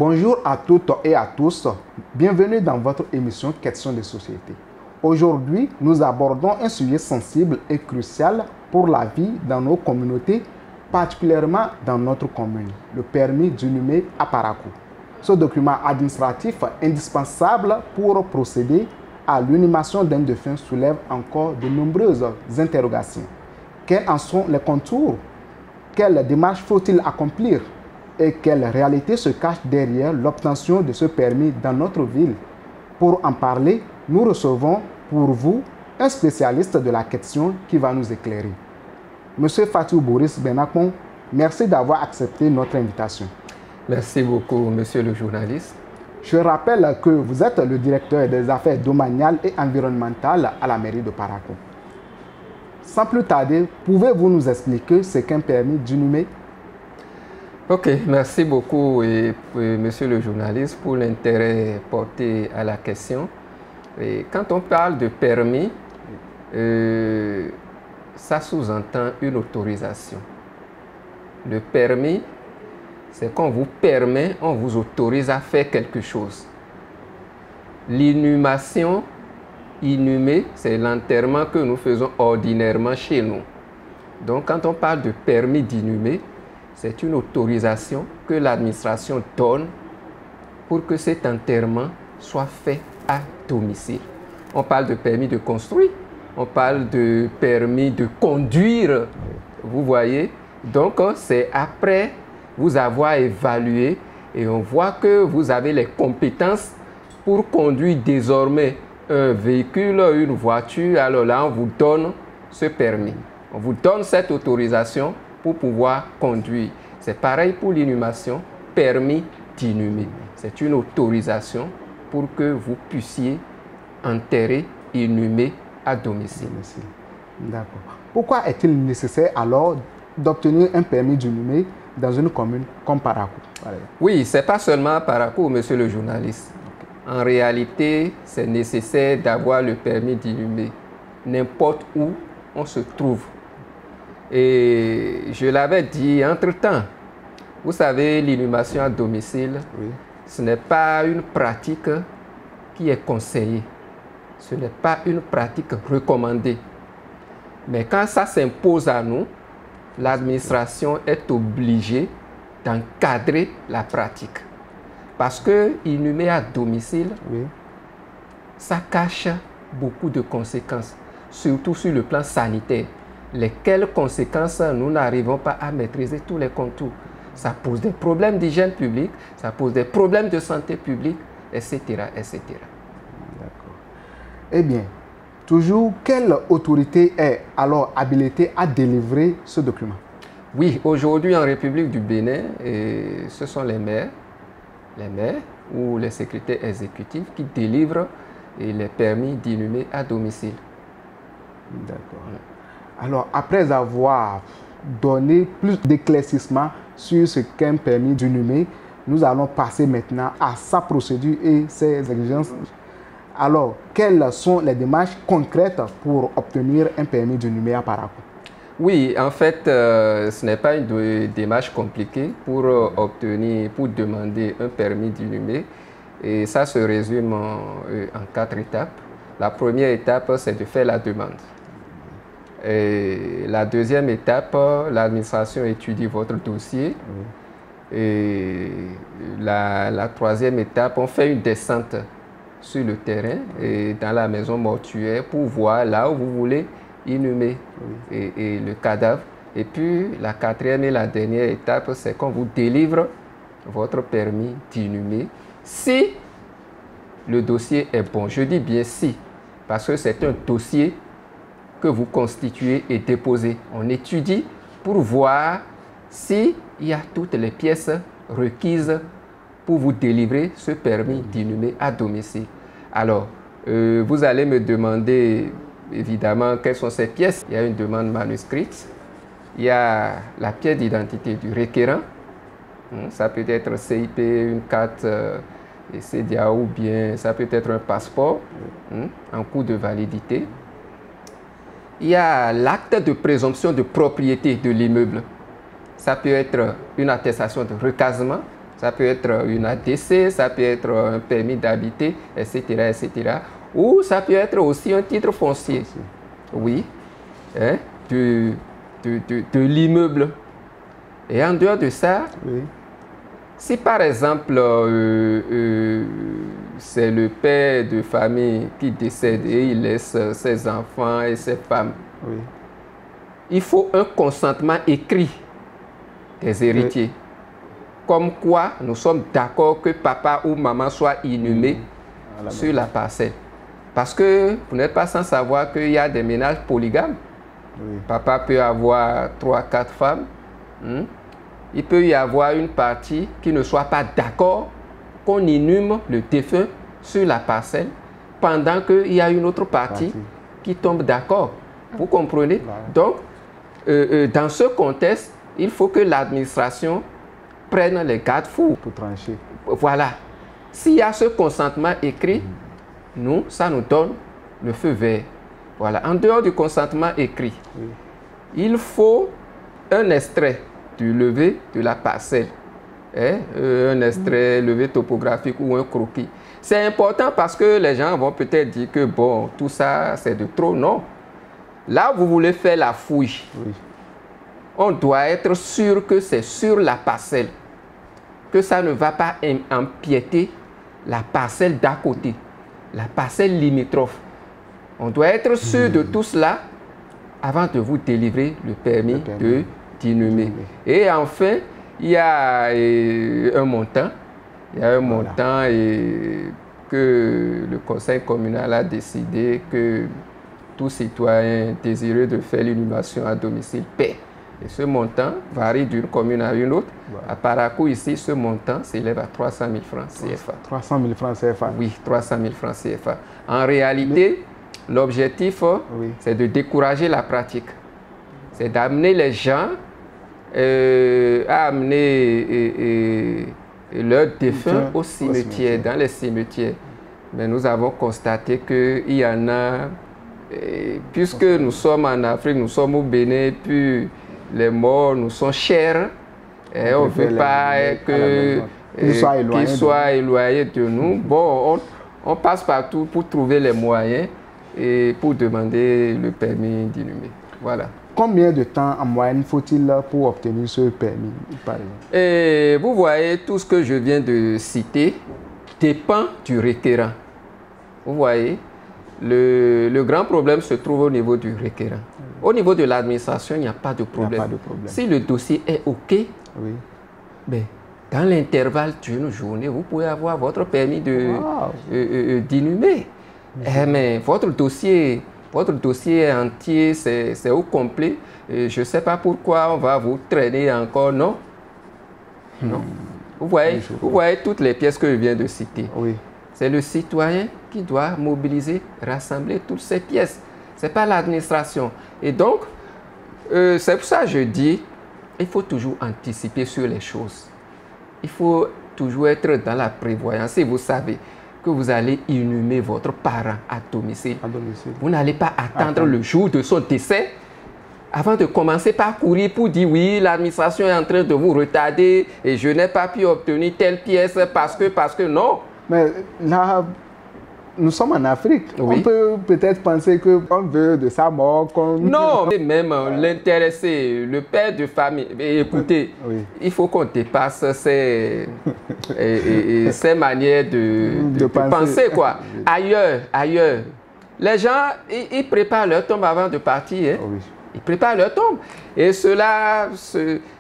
Bonjour à toutes et à tous, bienvenue dans votre émission Questions de société. Aujourd'hui, nous abordons un sujet sensible et crucial pour la vie dans nos communautés, particulièrement dans notre commune, le permis d'inhumer à Parakou. Ce document administratif indispensable pour procéder à l'inhumation d'un défunt soulève encore de nombreuses interrogations. Quels en sont les contours? Quelles démarches faut-il accomplir? Et quelle réalité se cache derrière l'obtention de ce permis dans notre ville? Pour en parler, nous recevons pour vous un spécialiste de la question qui va nous éclairer. Monsieur Fatou Boris Benakon, merci d'avoir accepté notre invitation. Merci beaucoup, monsieur le journaliste. Je rappelle que vous êtes le directeur des affaires domaniales et environnementales à la mairie de Parakou. Sans plus tarder, pouvez-vous nous expliquer ce qu'un permis d'inhumer? Ok, merci beaucoup, monsieur le journaliste, pour l'intérêt porté à la question. Et quand on parle de permis, ça sous-entend une autorisation. Le permis, c'est qu'on vous permet, on vous autorise à faire quelque chose. L'inhumation, inhumer, c'est l'enterrement que nous faisons ordinairement chez nous. Donc, quand on parle de permis d'inhumer, c'est une autorisation que l'administration donne pour que cet enterrement soit fait à domicile. On parle de permis de construire, on parle de permis de conduire, vous voyez. Donc, c'est après vous avoir évalué et on voit que vous avez les compétences pour conduire désormais un véhicule, une voiture. Alors là, on vous donne ce permis. On vous donne cette autorisation pour pouvoir conduire. C'est pareil pour l'inhumation, permis d'inhumer. C'est une autorisation pour que vous puissiez enterrer, inhumer à domicile. D'accord. Pourquoi est-il nécessaire alors d'obtenir un permis d'inhumer dans une commune comme Parakou? Oui, ce n'est pas seulement à Parakou, monsieur le journaliste. En réalité, c'est nécessaire d'avoir le permis d'inhumer n'importe où on se trouve. Et je l'avais dit entre-temps, vous savez, l'inhumation à domicile, oui, ce n'est pas une pratique qui est conseillée. Ce n'est pas une pratique recommandée. Mais quand ça s'impose à nous, l'administration est obligée d'encadrer la pratique. Parce que inhumer à domicile, oui, ça cache beaucoup de conséquences, surtout sur le plan sanitaire. Lesquelles conséquences nous n'arrivons pas à maîtriser tous les contours. Ça pose des problèmes d'hygiène publique, ça pose des problèmes de santé publique, etc. etc. D'accord. Eh bien, toujours, quelle autorité est alors habilitée à délivrer ce document? Oui, aujourd'hui en République du Bénin, ce sont les maires ou les secrétaires exécutifs qui délivrent les permis d'inhumer à domicile. D'accord. Alors, après avoir donné plus d'éclaircissements sur ce qu'est un permis d'inhumer, nous allons passer maintenant à sa procédure et ses exigences. Alors, quelles sont les démarches concrètes pour obtenir un permis d'inhumer à Parakou? Oui, en fait, ce n'est pas une démarche compliquée pour demander un permis d'inhumer. Et ça se résume en 4 étapes. La première étape, c'est de faire la demande. Et la deuxième étape, l'administration étudie votre dossier. Et la troisième étape, on fait une descente sur le terrain et dans la maison mortuaire pour voir là où vous voulez inhumer et le cadavre. Et puis la quatrième et la dernière étape, c'est qu'on vous délivre votre permis d'inhumer si le dossier est bon. Je dis bien si, parce que c'est un dossier que vous constituez et déposez. On étudie pour voir s'il y a toutes les pièces requises pour vous délivrer ce permis d'inhumer à domicile. Alors, vous allez me demander évidemment quelles sont ces pièces. Il y a une demande manuscrite, il y a la pièce d'identité du requérant, ça peut être CIP, une carte CDA ou bien ça peut être un passeport en cours de validité. Il y a l'acte de présomption de propriété de l'immeuble. Ça peut être une attestation de recasement, Ça peut être une ATC, ça peut être un permis d'habiter, etc., etc. Ou ça peut être aussi un titre foncier. Oui, hein, de l'immeuble. Et en dehors de ça, oui. Si par exemple, c'est le père de famille qui décède et il laisse ses enfants et ses femmes, oui. Il faut un consentement écrit des héritiers. Oui. Comme quoi nous sommes d'accord que papa ou maman soit inhumé sur la parcelle. Parce que vous n'êtes pas sans savoir qu'il y a des ménages polygames. Oui. Papa peut avoir 3-4 femmes. Il peut y avoir une partie qui ne soit pas d'accord qu'on inhume le défunt sur la parcelle pendant qu'il y a une autre partie qui tombe d'accord. Vous comprenez? Donc, dans ce contexte, il faut que l'administration prenne les garde-fous. Pour trancher. Voilà. S'il y a ce consentement écrit, nous, ça nous donne le feu vert. Voilà. En dehors du consentement écrit, il faut un extrait du levé de la parcelle, un extrait levé topographique ou un croquis. C'est important parce que les gens vont peut-être dire que bon, tout ça c'est de trop. Non. Là où vous voulez faire la fouille, on doit être sûr que c'est sur la parcelle, que ça ne va pas empiéter la parcelle d'à côté, la parcelle limitrophe. On doit être sûr de tout cela avant de vous délivrer le permis. d'inhumer. Et enfin, il y a un montant. Il y a un montant que le conseil communal a décidé que tout citoyen désireux de faire l'inhumation à domicile paie. Et ce montant varie d'une commune à une autre. À Parakou, ici, ce montant s'élève à 300 000 francs CFA. 300 000 francs CFA? Oui, 300 000 francs CFA. En réalité, l'objectif, c'est de décourager la pratique. C'est d'amener les gens à amener leurs défunts au cimetière, dans les cimetières. Mais nous avons constaté qu'il y en a, puisque nous sommes en Afrique, nous sommes au Bénin, puis les morts nous sont chers, et on ne veut pas qu'ils soient éloignés de nous. Bon, on passe partout pour trouver les moyens et pour demander le permis d'inhumer. Voilà. Combien de temps en moyenne faut-il pour obtenir ce permis, par exemple? Et vous voyez, tout ce que je viens de citer dépend du requérant. Vous voyez, le grand problème se trouve au niveau du requérant. Au niveau de l'administration, il n'y a pas de problème. Si le dossier est OK, ben, dans l'intervalle d'une journée, vous pouvez avoir votre permis d'inhumer. Mais votre dossier entier, c'est au complet. Et je ne sais pas pourquoi on va vous traîner encore, non? Non. Vous voyez toutes les pièces que je viens de citer. Oui. C'est le citoyen qui doit mobiliser, rassembler toutes ces pièces. Ce n'est pas l'administration. Et donc, c'est pour ça que je dis, il faut toujours anticiper sur les choses. Il faut toujours être dans la prévoyance. Si vous savez que vous allez inhumer votre parent à domicile. Vous n'allez pas attendre le jour de son décès avant de commencer par courir pour dire oui, l'administration est en train de vous retarder et je n'ai pas pu obtenir telle pièce parce que non. Mais là, nous sommes en Afrique. Oui. On peut peut-être penser qu'on veut de sa mort. Non, même l'intéressé, le père de famille. Écoutez, il faut qu'on dépasse ces manières de penser quoi. Ailleurs. Les gens, ils préparent leur tombe avant de partir. Hein. Ils préparent leur tombe. Et cela,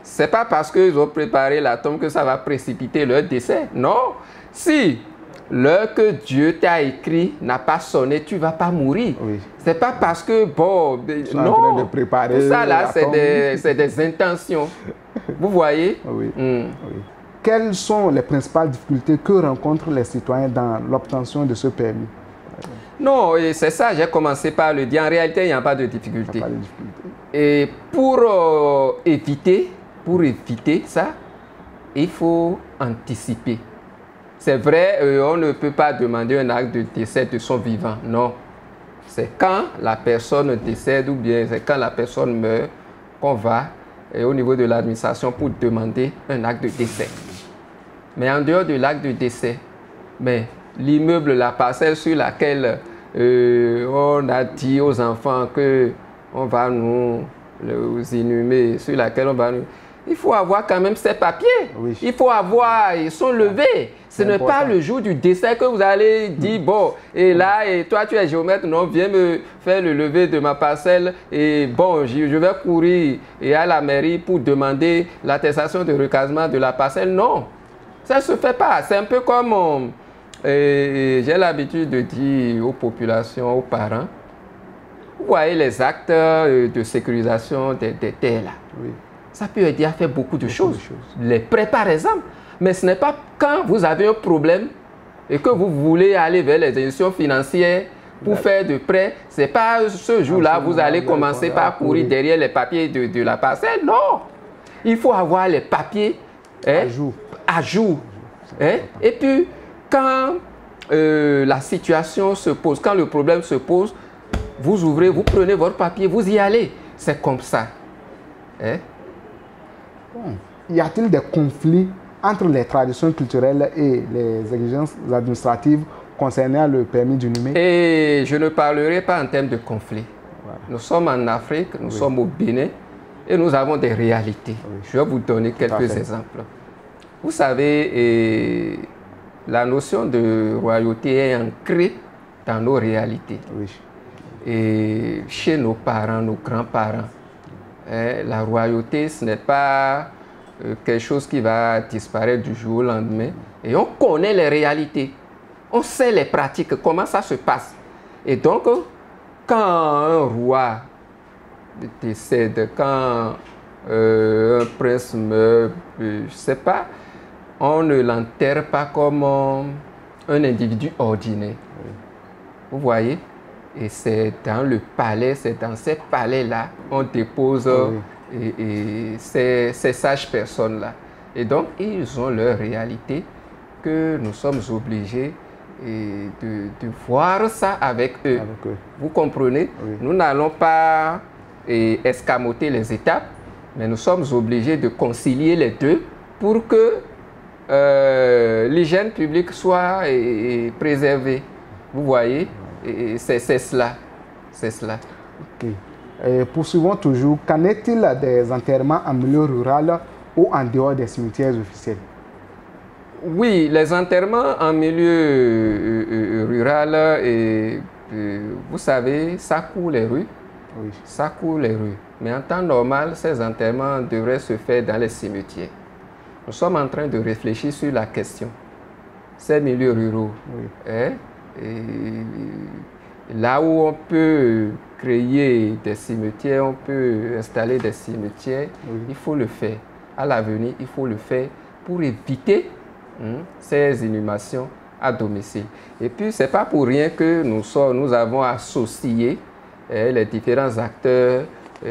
c'est pas parce qu'ils ont préparé la tombe que ça va précipiter leur décès. Non. Si l'heure que Dieu t'a écrit n'a pas sonné, tu ne vas pas mourir. C'est pas parce que, bon, non, en train de préparer tout ça là, c'est des intentions. Vous voyez? Quelles sont les principales difficultés que rencontrent les citoyens dans l'obtention de ce permis? Non, c'est ça, j'ai commencé par le dire. En réalité, il n'y a pas de difficulté. Et pour éviter ça, il faut anticiper. C'est vrai, on ne peut pas demander un acte de décès de son vivant, non. C'est quand la personne décède ou bien c'est quand la personne meurt qu'on va au niveau de l'administration pour demander un acte de décès. Mais en dehors de l'acte de décès, mais l'immeuble, la parcelle sur laquelle on a dit aux enfants qu'on va nous inhumer, sur laquelle on va nous... Il faut avoir quand même ces papiers. Oui. Il faut avoir, ils sont levés. Ce n'est pas le jour du décès que vous allez dire, bon, et là, et toi tu es géomètre, non, viens me faire le lever de ma parcelle, et bon, je vais courir et à la mairie pour demander l'attestation de recasement de la parcelle. Non, ça ne se fait pas. C'est un peu comme, j'ai l'habitude de dire aux populations, aux parents, vous voyez les actes de sécurisation des terres là. Oui. Ça peut aider à faire beaucoup de choses. Les prêts, par exemple. Mais ce n'est pas quand vous avez un problème et que vous voulez aller vers les institutions financières pour faire de prêts. Ce n'est pas ce jour-là que vous allez commencer par courir derrière les papiers de la parcelle. Non. Il faut avoir les papiers à jour. Hein? Et puis, quand la situation se pose, quand le problème se pose, vous ouvrez, vous prenez votre papier, vous y allez. C'est comme ça. Hein? Bon. Y a-t-il des conflits entre les traditions culturelles et les exigences administratives concernant le permis d'inhumer? Et je ne parlerai pas en termes de conflit. Voilà. Nous sommes en Afrique, nous sommes au Bénin et nous avons des réalités. Je vais vous donner quelques exemples. Vous savez, la notion de royauté est ancrée dans nos réalités. Et chez nos parents, nos grands-parents. La royauté, ce n'est pas quelque chose qui va disparaître du jour au lendemain. Et on connaît les réalités. On sait les pratiques, comment ça se passe. Et donc, quand un roi décède, quand un prince meurt, je ne sais pas, on ne l'enterre pas comme un individu ordinaire. Vous voyez? Et c'est dans le palais, c'est dans ces palais-là qu'on dépose ces sages personnes-là. Et donc, ils ont leur réalité que nous sommes obligés de voir ça avec eux. Vous comprenez? Nous n'allons pas escamoter les étapes, mais nous sommes obligés de concilier les deux pour que l'hygiène publique soit préservée. Vous voyez? C'est cela. C'est cela. Okay. Poursuivons toujours. Qu'en est-il des enterrements en milieu rural ou en dehors des cimetières officiels? Oui, les enterrements en milieu rural, vous savez, ça court les rues. Oui. Ça court les rues. Mais en temps normal, ces enterrements devraient se faire dans les cimetières. Nous sommes en train de réfléchir sur la question. Ces milieux ruraux. Oui. Là où on peut créer des cimetières, on peut installer des cimetières, il faut le faire. À l'avenir, il faut le faire pour éviter ces inhumations à domicile. Et puis, ce n'est pas pour rien que nous avons associé les différents acteurs,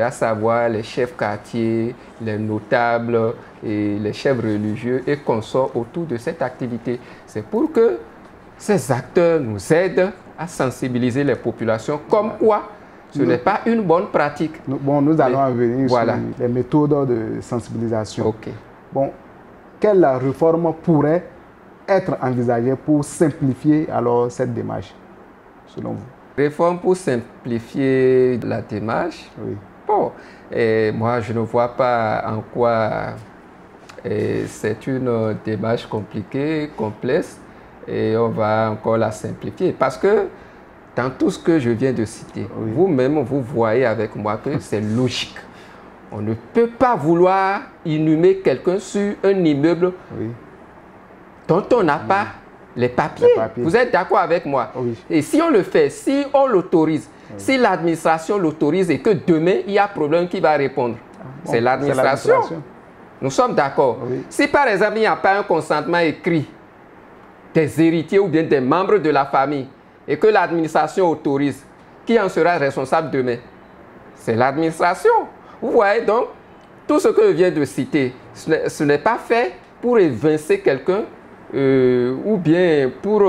à savoir les chefs quartiers, les notables et les chefs religieux et consorts autour de cette activité. C'est pour que ces acteurs nous aident à sensibiliser les populations, comme quoi ce n'est pas une bonne pratique. Nous allons en venir sur les méthodes de sensibilisation. Okay. Bon, quelle réforme pourrait être envisagée pour simplifier alors cette démarche, selon vous? Réforme pour simplifier la démarche? Oui. Bon, moi je ne vois pas en quoi c'est une démarche compliquée, complexe. Et on va encore la simplifier. Parce que dans tout ce que je viens de citer, vous-même, vous voyez avec moi que c'est logique. On ne peut pas vouloir inhumer quelqu'un sur un immeuble dont on n'a pas les papiers. Vous êtes d'accord avec moi? Et si on le fait, si on l'autorise, si l'administration l'autorise et que demain, il y a un problème, qui va répondre? C'est l'administration. Nous sommes d'accord. Si par exemple, il n'y a pas un consentement écrit des héritiers ou bien des membres de la famille et que l'administration autorise, qui en sera responsable demain? C'est l'administration. Vous voyez donc, tout ce que je viens de citer, ce n'est pas fait pour évincer quelqu'un ou bien pour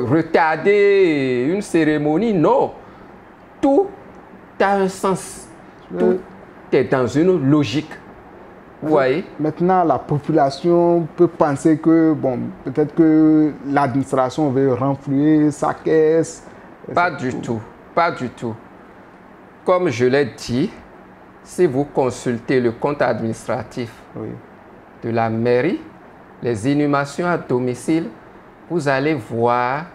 retarder une cérémonie. Non. Tout a un sens. Tout est dans une logique. Vous voyez? Maintenant, la population peut penser que, bon, peut-être que l'administration veut renflouer sa caisse. Pas du tout, pas du tout. Comme je l'ai dit, si vous consultez le compte administratif de la mairie, les inhumations à domicile, vous allez voir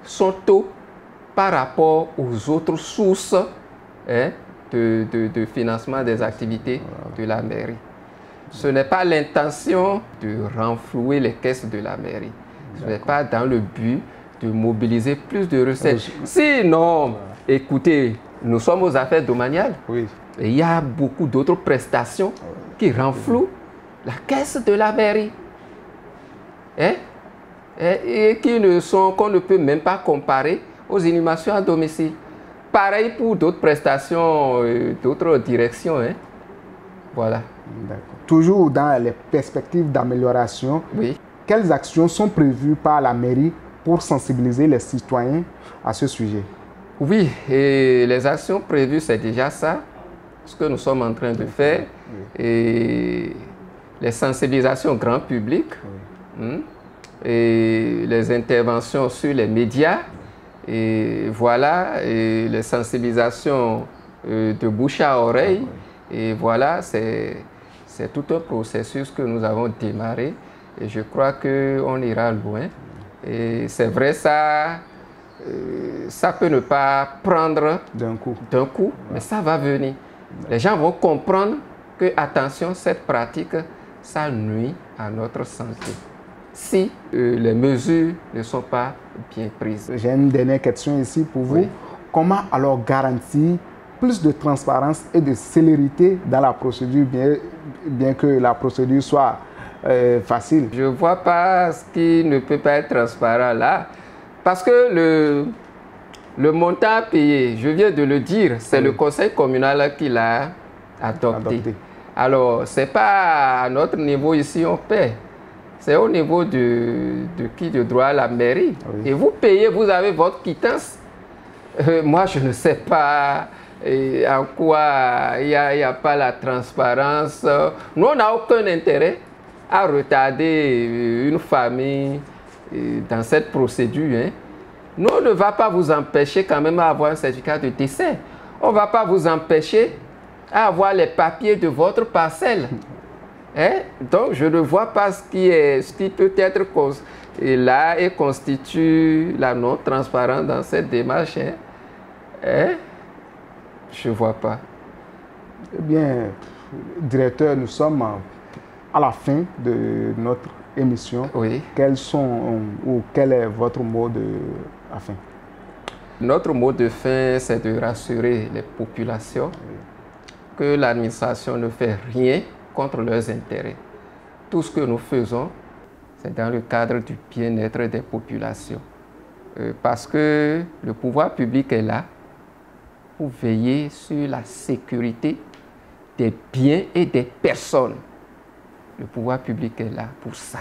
son taux par rapport aux autres sources de financement des activités de la mairie. Ce n'est pas l'intention de renflouer les caisses de la mairie. Ce n'est pas dans le but de mobiliser plus de recettes. Sinon, écoutez, nous sommes aux affaires domaniales. Oui. Et il y a beaucoup d'autres prestations qui renflouent la caisse de la mairie. Et qui ne sont, qu'on ne peut même pas comparer aux inhumations à domicile. Pareil pour d'autres prestations, d'autres directions. Voilà. Toujours dans les perspectives d'amélioration, quelles actions sont prévues par la mairie pour sensibiliser les citoyens à ce sujet? Oui, et les actions prévues, c'est déjà ça, ce que nous sommes en train de faire. Et les sensibilisations grand public, et les interventions sur les médias, et voilà, et les sensibilisations de bouche à oreille. Et voilà, c'est tout un processus que nous avons démarré et je crois qu'on ira loin. Et c'est vrai, ça peut ne pas prendre d'un coup, mais ça va venir. Les gens vont comprendre que, attention, cette pratique, ça nuit à notre santé si les mesures ne sont pas bien prises. J'ai une dernière question ici pour vous. Comment alors garantir plus de transparence et de célérité dans la procédure, bien que la procédure soit facile? Je ne vois pas ce qui ne peut pas être transparent là. Parce que le montant payé, je viens de le dire, c'est le conseil communal qui l'a adopté. Alors, ce n'est pas à notre niveau ici on paie. C'est au niveau de droit à la mairie. Et vous payez, vous avez votre quittance. Moi, je ne sais pas en quoi il n'y a pas la transparence. Nous, on n'a aucun intérêt à retarder une famille dans cette procédure. Nous, on ne va pas vous empêcher quand même à avoir un certificat de décès. On ne va pas vous empêcher à avoir les papiers de votre parcelle. Donc, je ne vois pas ce qui peut être là et constitue la non-transparence dans cette démarche. Je ne vois pas. Eh bien, directeur, nous sommes à la fin de notre émission. Quel est votre mot de fin? Notre mot de fin, c'est de rassurer les populations que l'administration ne fait rien contre leurs intérêts. Tout ce que nous faisons, c'est dans le cadre du bien-être des populations. Parce que le pouvoir public est là pour veiller sur la sécurité des biens et des personnes. Le pouvoir public est là pour ça.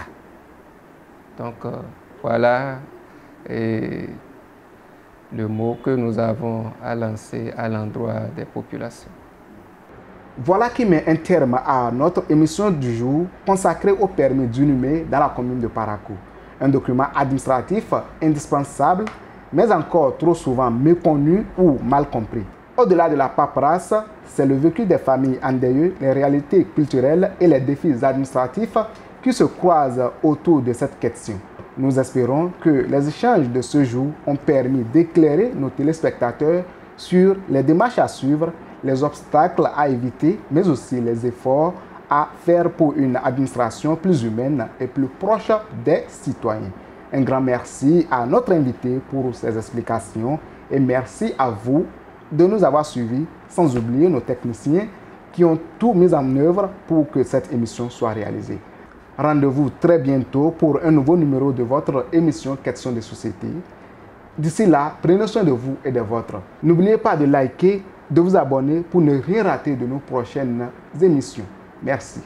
Donc voilà le mot que nous avons à lancer à l'endroit des populations. Voilà qui met un terme à notre émission du jour consacrée au permis d'inhumer dans la commune de Parakou. Un document administratif indispensable, mais encore trop souvent méconnu ou mal compris. Au-delà de la paperasse, c'est le vécu des familles endeuillées, les réalités culturelles et les défis administratifs qui se croisent autour de cette question. Nous espérons que les échanges de ce jour ont permis d'éclairer nos téléspectateurs sur les démarches à suivre, les obstacles à éviter, mais aussi les efforts à faire pour une administration plus humaine et plus proche des citoyens. Un grand merci à notre invité pour ses explications et merci à vous de nous avoir suivis, sans oublier nos techniciens qui ont tout mis en œuvre pour que cette émission soit réalisée. Rendez-vous très bientôt pour un nouveau numéro de votre émission Questions de société. D'ici là, prenez soin de vous et des vôtres. N'oubliez pas de liker, de vous abonner pour ne rien rater de nos prochaines émissions. Merci.